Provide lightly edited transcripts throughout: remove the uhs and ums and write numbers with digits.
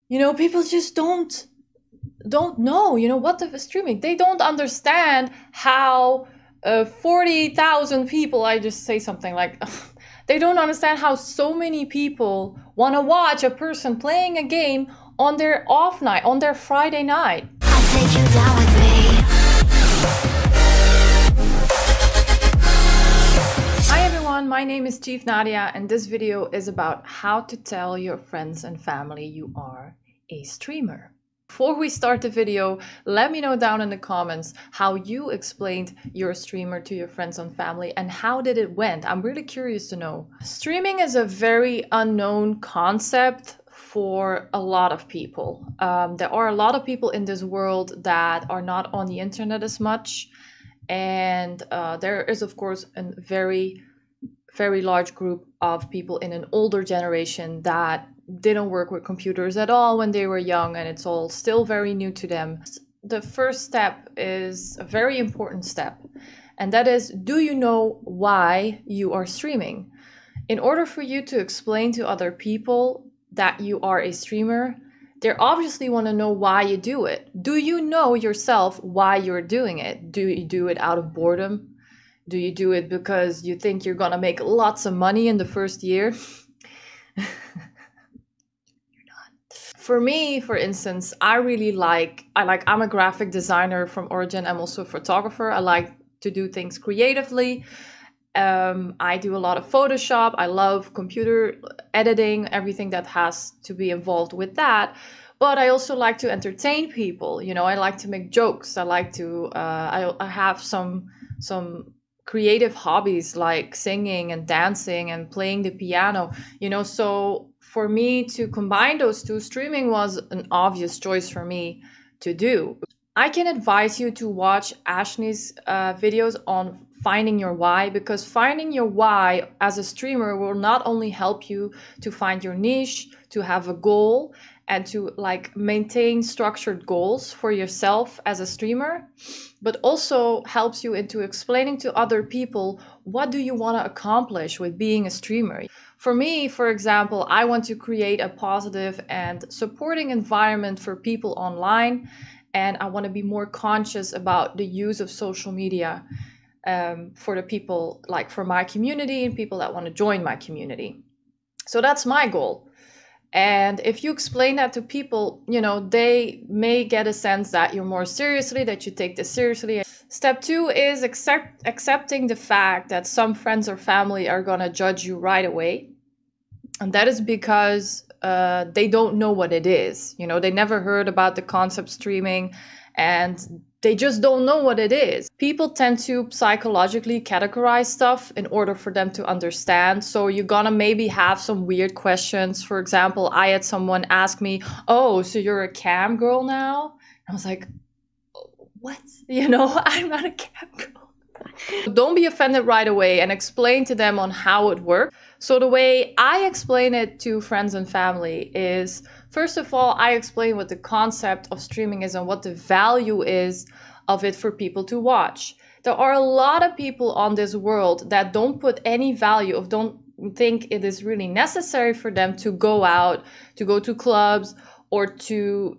People just don't know, what the streaming. They don't understand how 40,000 people, I just say something like, they don't understand how so many people want to watch a person playing a game on their off night, on their Friday night. I'll take you down with me. Hi everyone, my name is Chiefnadia, and this video is about how to tell your friends and family you are a streamer. Before we start the video, let me know down in the comments how you explained you're a streamer to your friends and family and how did it went. I'm really curious to know. Streaming is a very unknown concept for a lot of people. There are a lot of people in this world that are not on the internet as much, and there is of course a very large group of people in an older generation that didn't work with computers at all when they were young, and it's all still very new to them. The first step is a very important step, and that is, do you know why you are streaming? In order for you to explain to other people that you are a streamer, they obviously want to know why you do it. Do you know yourself why you're doing it? Do you do it out of boredom? Do you do it because you think you're gonna make lots of money in the first year? For me, for instance, I'm a graphic designer from origin. I'm also a photographer. I like to do things creatively. I do a lot of Photoshop. I love computer editing, everything that has to be involved with that. But I also like to entertain people. I like to make jokes. I like to, I have some creative hobbies like singing and dancing and playing the piano, so for me to combine those two, streaming was an obvious choice for me to do. I can advise you to watch Ashni's videos on finding your why, because finding your why as a streamer will not only help you to find your niche, to have a goal, and to maintain structured goals for yourself as a streamer, but also helps you into explaining to other people what do you want to accomplish with being a streamer. For me, for example, I want to create a positive and supporting environment for people online, and I want to be more conscious about the use of social media for the people, for my community and people that want to join my community. So that's my goal. And if you explain that to people, they may get a sense that you're more seriously, that you take this seriously. Step 2 is accepting the fact that some friends or family are going to judge you right away. And that is because they don't know what it is. They never heard about the concept streaming, and they just don't know what it is. People tend to psychologically categorize stuff in order for them to understand. So you're gonna maybe have some weird questions. For example, I had someone ask me, "Oh, so you're a cam girl now?" I was like, "What?" I'm not a cam girl. Don't be offended right away and explain to them on how it works. So the way I explain it to friends and family is, first of all, I explain what the concept of streaming is and what the value is of it for people to watch. There are a lot of people on this world that don't put any value don't think it is really necessary for them to go out, to go to clubs, or to,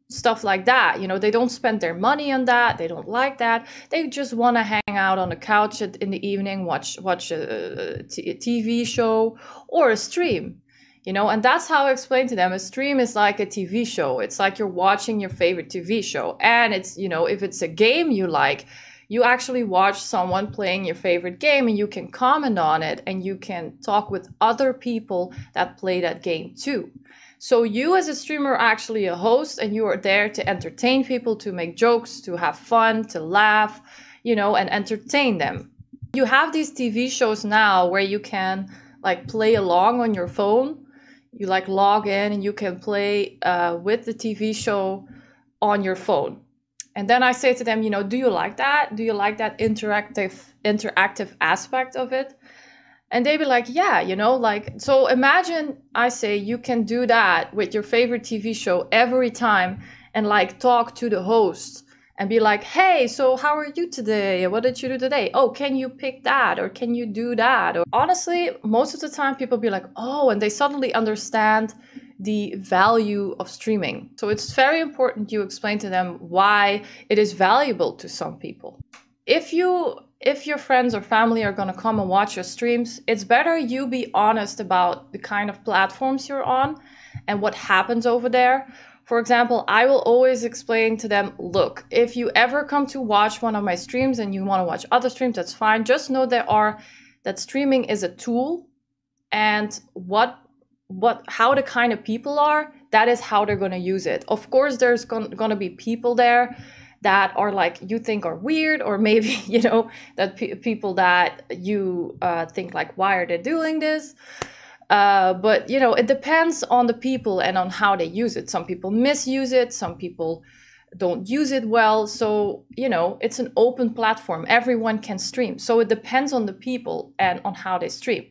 stuff like that. They don't spend their money on that. They don't like that. They just want to hang out on the couch in the evening, watch a TV show or a stream, and that's how I explain to them. A stream is like a TV show. It's like you're watching your favorite TV show. And it's, if it's a game you like, you actually watch someone playing your favorite game and you can comment on it and you can talk with other people that play that game too. So you as a streamer are actually a host, and you are there to entertain people, to make jokes, to have fun, to laugh, and entertain them. You have these TV shows now where you can play along on your phone. You log in and you can play with the TV show on your phone. And then I say to them, do you like that? Do you like that interactive aspect of it? And they'd be like, yeah, so imagine I say you can do that with your favorite TV show every time and talk to the host and be like, hey, so how are you today? What did you do today? Oh, can you pick that? Or can you do that? Or honestly, most of the time people be like, oh, and they suddenly understand the value of streaming. So it's very important you explain to them why it is valuable to some people. If your friends or family are going to come and watch your streams, it's better you be honest about the kind of platforms you're on and what happens over there. For example, I will always explain to them, look, if you ever come to watch one of my streams and you want to watch other streams, that's fine. Just know that streaming is a tool, and how the kind of people are, that is how they're going to use it. Of course, there's going to be people there that are like you think are weird, or maybe that people that you think like, why are they doing this? But it depends on the people and on how they use it. Some people misuse it, some people don't use it well. So it's an open platform, everyone can stream. So it depends on the people and on how they stream.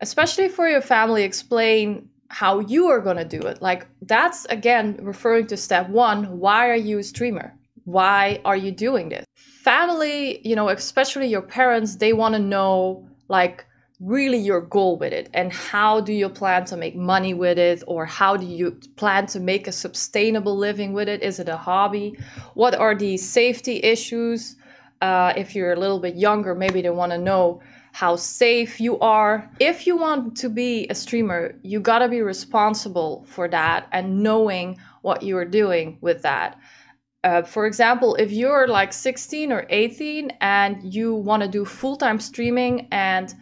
Especially for your family, explain how you are going to do it. Like, that's again referring to step 1. Why are you a streamer? Why are you doing this? Family, especially your parents, they want to know like really your goal with it, and how do you plan to make money with it, or how do you plan to make a sustainable living with it? Is it a hobby? What are the safety issues? If you're a little bit younger, maybe they want to know how safe you are. If you want to be a streamer, you gotta be responsible for that and knowing what you are doing with that. For example, if you're like 16 or 18 and you want to do full-time streaming and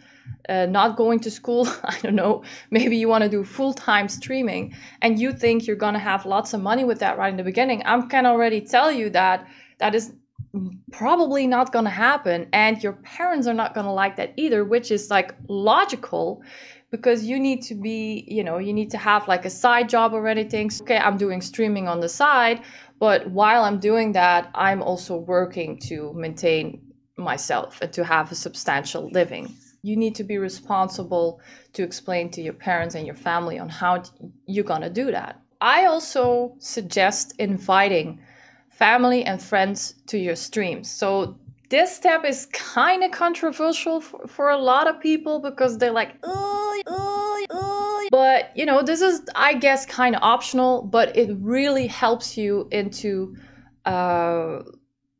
not going to school, I don't know, maybe you want to do full-time streaming and you think you're going to have lots of money with that right in the beginning, I can already tell you that is probably not going to happen, and your parents are not going to like that either, which is like logical, because you need to be, you need to have like a side job or anything. So, okay, I'm doing streaming on the side, but while I'm doing that, I'm also working to maintain myself and to have a substantial living. You need to be responsible to explain to your parents and your family on how you're gonna do that. I also suggest inviting family and friends to your streams. So this step is kind of controversial for a lot of people, because they're like, but this is, I guess, kind of optional, but it really helps you into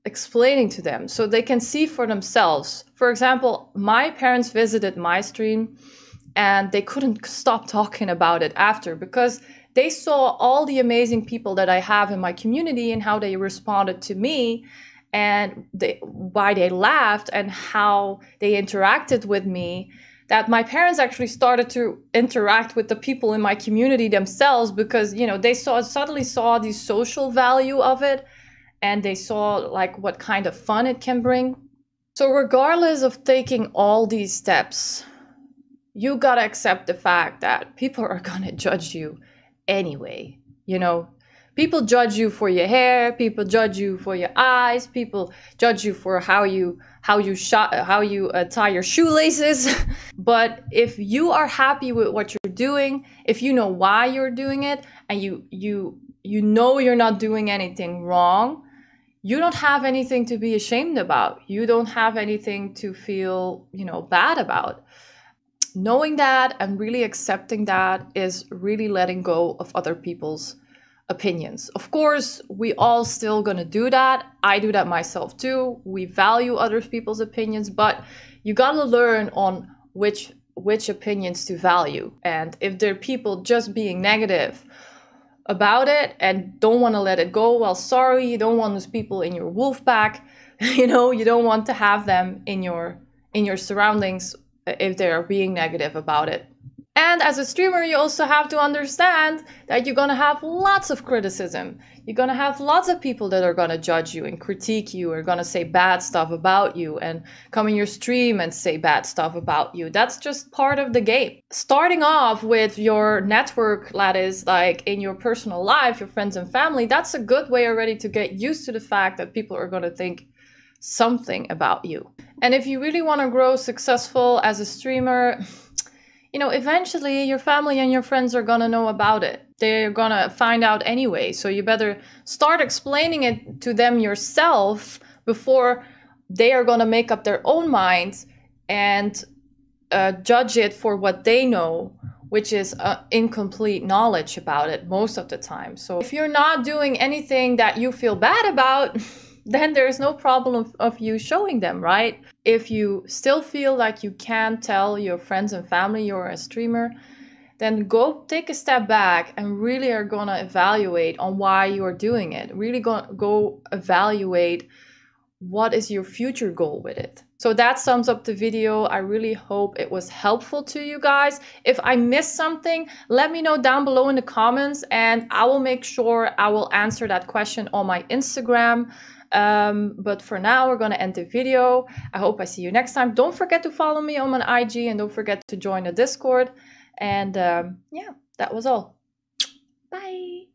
explaining to them so they can see for themselves. For example, my parents visited my stream and they couldn't stop talking about it after, because they saw all the amazing people that I have in my community and how they responded to me, and why they laughed and how they interacted with me, that my parents actually started to interact with the people in my community themselves, because they suddenly saw the social value of it, and they saw like what kind of fun it can bring. So regardless of taking all these steps, you gotta accept the fact that people are gonna judge you anyway. People judge you for your hair, people judge you for your eyes, people judge you for how you tie your shoelaces. But if you are happy with what you're doing, if you know why you're doing it, and you know you're not doing anything wrong, you don't have anything to be ashamed about. You don't have anything to feel, bad about. Knowing that and really accepting that is really letting go of other people's opinions. Of course, we all still gonna do that. I do that myself too. We value other people's opinions, but you gotta learn on which opinions to value. And if there are people just being negative about it and don't want to let it go, well, sorry, you don't want those people in your wolf pack. You don't want to have them in your surroundings if they are being negative about it. And as a streamer, you also have to understand that you're going to have lots of criticism. You're going to have lots of people that are going to judge you and critique you, or going to say bad stuff about you and come in your stream and say bad stuff about you. That's just part of the game. Starting off with your network, that is like in your personal life, your friends and family, that's a good way already to get used to the fact that people are going to think something about you. And if you really want to grow successful as a streamer, eventually your family and your friends are gonna know about it. They're gonna find out anyway. So you better start explaining it to them yourself before they are gonna make up their own minds and judge it for what they know which is incomplete knowledge about it most of the time. So if you're not doing anything that you feel bad about, then there's no problem of you showing them, right? If you still feel like you can't tell your friends and family you're a streamer, then go take a step back and really are gonna evaluate on why you're doing it. Really go evaluate what is your future goal with it. So that sums up the video. I really hope it was helpful to you guys. If I missed something, let me know down below in the comments and I will make sure I will answer that question on my Instagram. But for now, we're gonna end the video. I hope I see you next time. Don't forget to follow me on my IG and don't forget to join the Discord. And yeah, that was all. Bye.